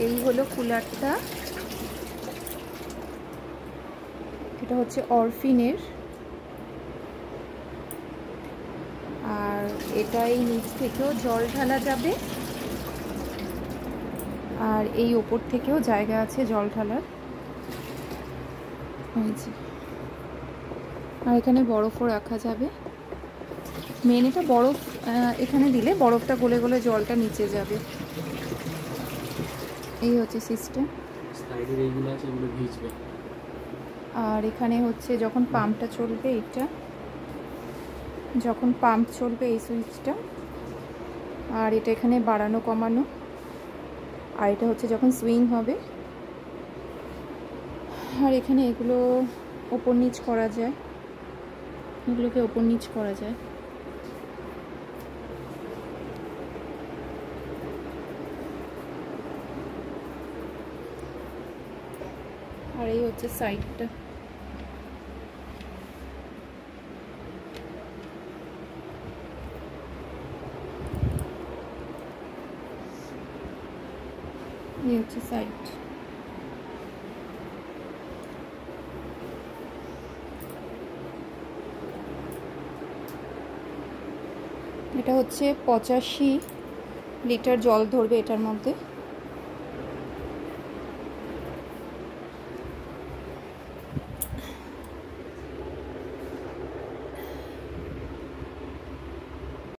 এই হলো কুলারটা, এটা হচ্ছে অরফিনের। আর এটা এই নিচ থেকেও জল ঢালা যাবে, আর এই ওপর থেকেও জায়গা আছে জল ঢালার। আর এখানে বরফও রাখা যাবে। মেন এটা বরফ এখানে দিলে বরফটা গলে গলে জলটা নিচে যাবে। এই হচ্ছে সিস্টেম। আর এখানে হচ্ছে যখন পাম্পটা চলবে, এটা যখন পাম্প চলবে এই সুইচটা, আর এটা এখানে বাড়ানো কমানো, আর এটা হচ্ছে যখন সুইং হবে। আর এখানে এগুলো ওপর নিচ করা যায়, এগুলোকে ওপর নিচ করা যায়। আর এই হচ্ছে সাইডটা। এই হচ্ছে সাইড। এটা হচ্ছে 85 লিটার জল ধরবে এটার মধ্যে।